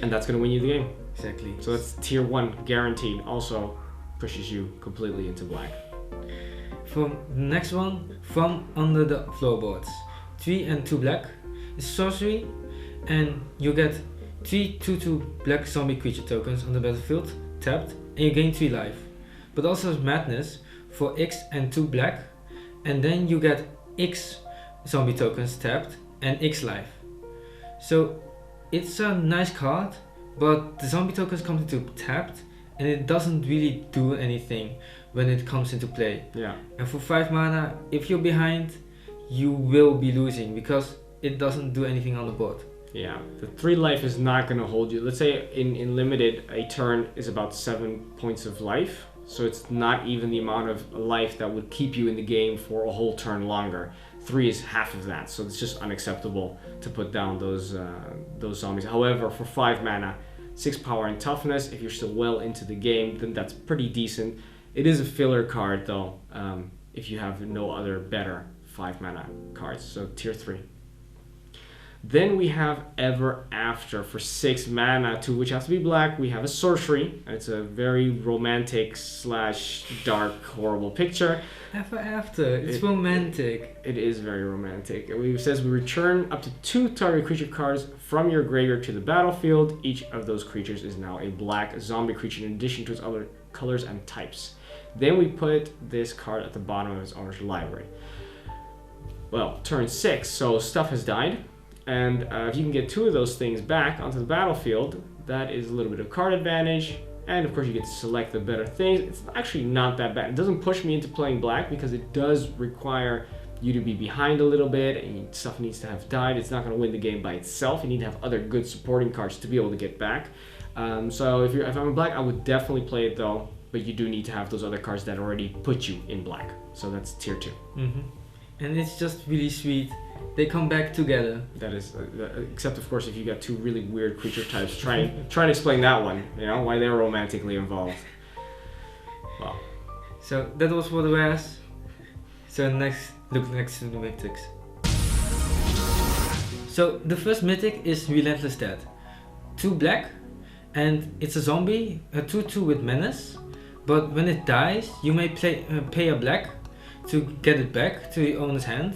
And that's going to win you the game. Exactly. So that's tier 1 guaranteed. Also pushes you completely into black. For the next one, from under the floorboards. 3 and 2 black is sorcery, and you get 3 2/2 black zombie creature tokens on the battlefield, tapped, and you gain 3 life. But also madness for X and 2 black, and then you get X zombie tokens tapped and X life. So it's a nice card, but the zombie tokens come into tapped, and it doesn't really do anything when it comes into play. Yeah. And for 5 mana, if you're behind, you will be losing because it doesn't do anything on the board. Yeah, the 3 life is not going to hold you. Let's say in limited, a turn is about 7 points of life. So it's not even the amount of life that would keep you in the game for a whole turn longer. 3 is half of that, so it's just unacceptable to put down those zombies. However, for 5 mana, 6 power and toughness, if you're still well into the game, then that's pretty decent. It is a filler card though, if you have no other better 5 mana cards, so tier 3. Then we have Ever After for 6 mana, 2 which has to be black. We have a sorcery, and it's a very romantic / dark, horrible picture. Ever After, it's romantic. It is very romantic. It says we return up to 2 target creature cards from your graveyard to the battlefield. Each of those creatures is now a black zombie creature in addition to its other colors and types. Then we put this card at the bottom of its owner's library. Well, turn 6, so stuff has died. And if you can get 2 of those things back onto the battlefield, that is a little bit of card advantage. And of course you get to select the better things. It's actually not that bad. It doesn't push me into playing black because it does require you to be behind a little bit and stuff needs to have died. It's not going to win the game by itself. You need to have other good supporting cards to be able to get back. So if I'm in black, I would definitely play it though. But you do need to have those other cards that already put you in black. So that's tier 2. Mm-hmm. And it's just really sweet. They come back together. That is, except of course if you got 2 really weird creature types. Try and explain that one. You know why they're romantically involved. Well. So that was for the rares. So look next to the mythics. So the first mythic is Relentless Death. 2 black, and it's a zombie, a 2/2 with menace. But when it dies, you may pay a black to get it back to the owner's hand.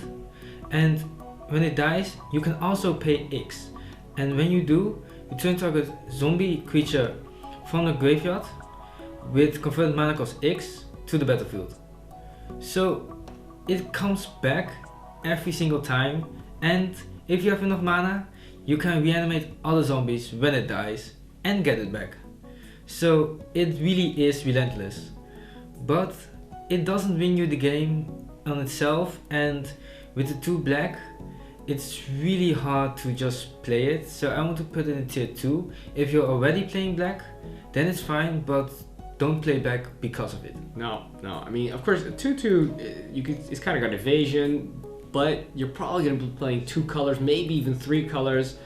And when it dies, you can also pay X. And when you do, you turn target zombie creature from the graveyard with converted mana cost X to the battlefield. So it comes back every single time, and if you have enough mana, you can reanimate other zombies when it dies and get it back. So it really is relentless. But it doesn't win you the game on itself, and with the 2 black, it's really hard to just play it, so I want to put it in tier 2. If you're already playing black, then it's fine, but don't play black because of it. No. I mean, of course, 2/2, it's kind of got evasion, but you're probably going to be playing 2 colors, maybe even 3 colors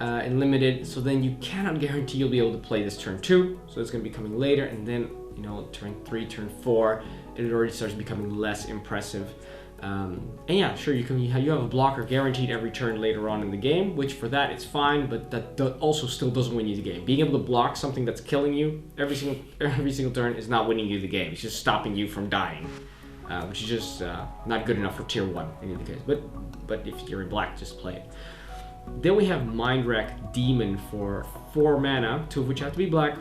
in limited. So then you cannot guarantee you'll be able to play this turn 2. So it's going to be coming later, and then turn 3, turn 4, it already starts becoming less impressive. And yeah, sure, you have a blocker guaranteed every turn later on in the game, which for that it's fine, but that also still doesn't win you the game. Being able to block something that's killing you every single turn is not winning you the game. It's just stopping you from dying, which is just not good enough for tier 1 in any case. But if you're in black, just play it. Then we have Mind Wreck Demon for 4 mana, 2 of which have to be black.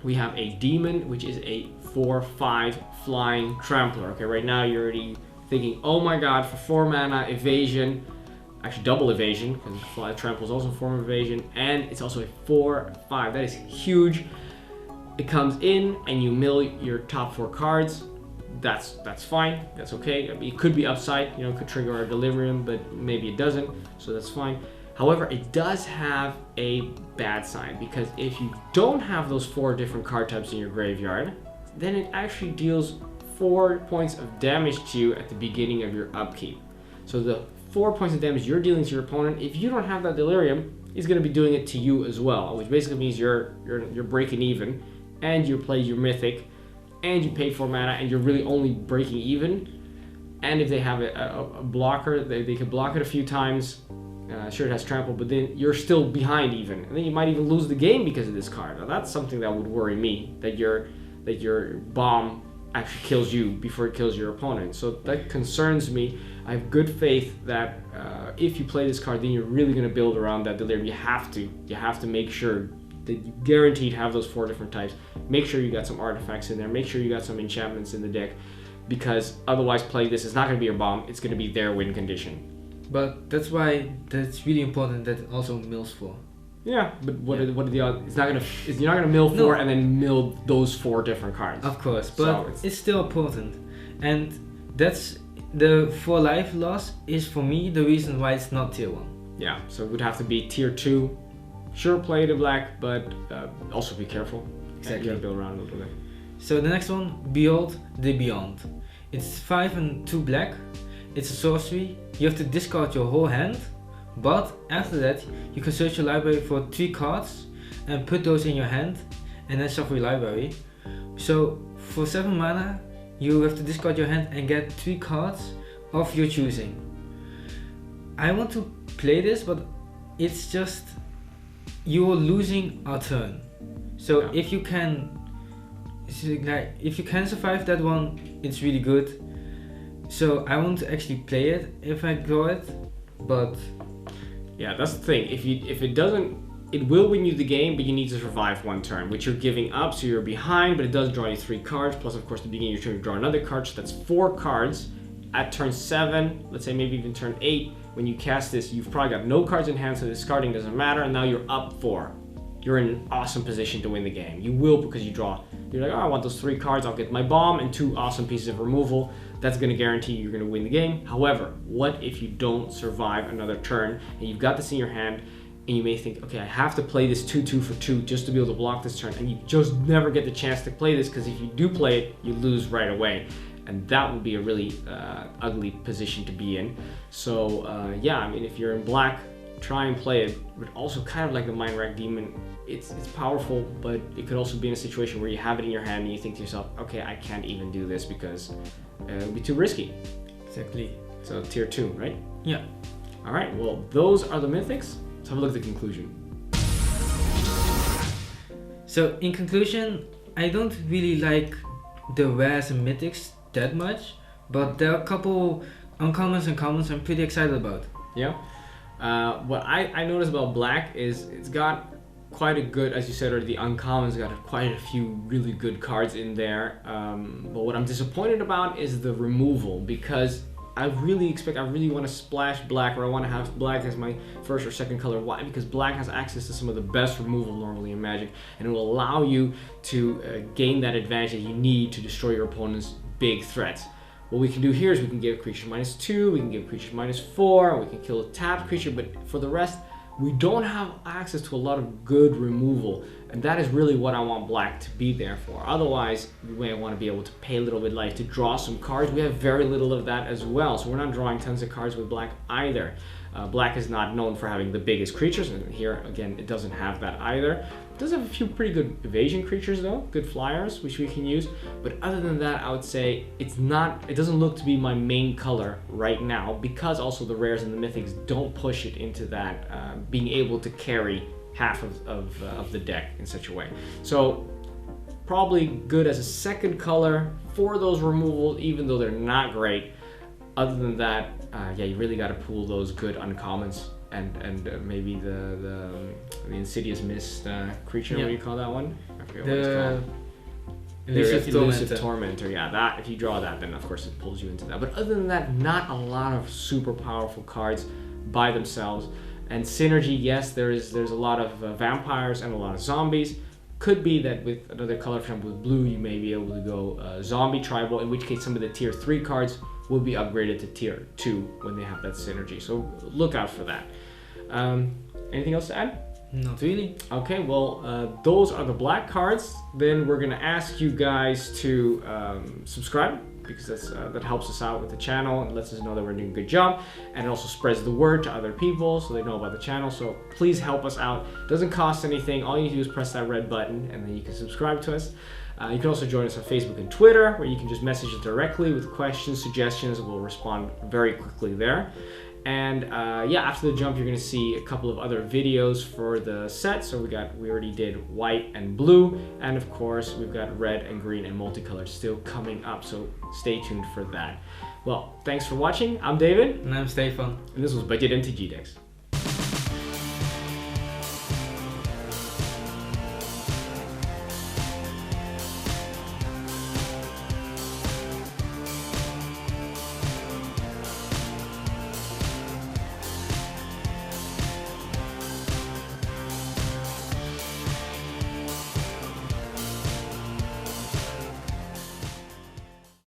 We have a Demon, which is a 4/5 flying trampler. Okay, right now you're already thinking, oh my god, for 4 mana, evasion, actually double evasion, because fly trample is also a form of evasion, and it's also a 4/5. That is huge. It comes in and you mill your top 4 cards. That's fine. That's okay. I mean, it could be upside, it could trigger our Delirium, but maybe it doesn't, so that's fine. However, it does have a bad side, because if you don't have those 4 different card types in your graveyard, then it actually deals 4 points of damage to you at the beginning of your upkeep. So the 4 points of damage you're dealing to your opponent, if you don't have that Delirium, is going to be doing it to you as well, which basically means you're breaking even, and you play your mythic, and you pay 4 mana, and you're really only breaking even. And if they have a blocker, they can block it a few times. Sure, it has trample, but then you're still behind even, and then you might even lose the game because of this card. Now that's something that would worry me, that your bomb actually kills you before it kills your opponent. So that concerns me. I have good faith that if you play this card, then you're really going to build around that Delirium. You have to make sure that you guaranteed have those 4 different types. Make sure you got some artifacts in there. Make sure you got some enchantments in the deck, because otherwise playing this is not going to be your bomb. It's going to be their win condition. But that's why that's really important that it also mills 4. Yeah, but what are the odds? You're not gonna mill 4 and then mill those 4 different cards. Of course, but it's still important, and that's the 4 life loss is for me the reason why it's not tier 1. Yeah, so it would have to be tier 2. Sure, play the black, but also be careful. Exactly. You gotta build around a little bit. So the next one, Behold the Beyond. It's 5 and 2 black. It's a sorcery. You have to discard your whole hand, but after that you can search your library for 3 cards and put those in your hand, and then shuffle your library. So for 7 mana you have to discard your hand and get 3 cards of your choosing. I want to play this, but it's just you're losing a turn. So yeah. if you can survive that one, it's really good. So I want to actually play it if I draw it, but yeah, that's the thing. If it doesn't, it will win you the game, but you need to survive 1 turn, which you're giving up, so you're behind. But it does draw you 3 cards, plus of course the beginning of your turn you draw another card, so that's 4 cards. At turn 7, let's say maybe even turn 8, when you cast this, you've probably got no cards in hand, so discarding doesn't matter, and now you're up 4. You're in an awesome position to win the game. You will, because you're like, oh, I want those 3 cards, I'll get my bomb and 2 awesome pieces of removal. That's going to guarantee you're going to win the game. However, what if you don't survive another turn and you've got this in your hand, and you may think, okay, I have to play this 2/2 for 2 just to be able to block this turn, and you just never get the chance to play this, because if you do play it, you lose right away. And that would be a really ugly position to be in. So yeah, I mean, if you're in black, try and play it, but also kind of like the Mind Wreck Demon, it's powerful, but it could also be in a situation where you have it in your hand and you think to yourself, okay, I can't even do this because it would be too risky. Exactly. So tier 2, right? Yeah. All right, well, those are the mythics. Let's have a look at the conclusion. So in conclusion, I don't really like the rares and mythics that much, but there are a couple uncommons and commons I'm pretty excited about. Yeah. What I noticed about black is it's got quite a good, as you said, or the uncommons got quite a few really good cards in there. But what I'm disappointed about is the removal, because I really want to splash black, or I want to have black as my first or second color. Why? Because black has access to some of the best removal normally in Magic, and it will allow you to gain that advantage that you need to destroy your opponent's big threats. what we can do here is we can give creatures -2, we can give creatures -4, we can kill a tapped creature, but for the rest, we don't have access to a lot of good removal, and that is really what I want black to be there for. Otherwise, we may want to be able to pay a little bit life to draw some cards. We have very little of that as well, so we're not drawing tons of cards with black either. Black is not known for having the biggest creatures, and here again it doesn't have that either. It does have a few pretty good evasion creatures though, good flyers which we can use, but other than that I would say it doesn't look to be my main color right now, because also the rares and the mythics don't push it into that being able to carry half of the deck in such a way. So probably good as a second color for those removals, even though they're not great. Other than that, yeah, you really got to pull those good uncommons and maybe the Insidious Mist creature. Yeah. What do you call that one? I forget what it's called. Elusive Tormentor. Yeah, that if you draw that, then of course it pulls you into that. But other than that, not a lot of super powerful cards by themselves. And synergy, yes, there's a lot of vampires and a lot of zombies. Could be that with another color, for example with blue, you may be able to go zombie tribal, in which case some of the tier 3 cards will be upgraded to tier 2 when they have that synergy. So look out for that. Anything else to add? Not really. Okay, well, those are the black cards. Then we're gonna ask you guys to subscribe, because that helps us out with the channel and lets us know that we're doing a good job, and it also spreads the word to other people so they know about the channel. So please help us out. It doesn't cost anything. All you need to do is press that red button and then you can subscribe to us. You can also join us on Facebook and Twitter, where you can just message us directly with questions, suggestions. We'll respond very quickly there. And yeah, after the jump, you're gonna see a couple of other videos for the set. So we already did white and blue, and of course we've got red and green and multicolored still coming up. So stay tuned for that. Well, thanks for watching. I'm David. And I'm Stefan. And this was Budget MTG Decks.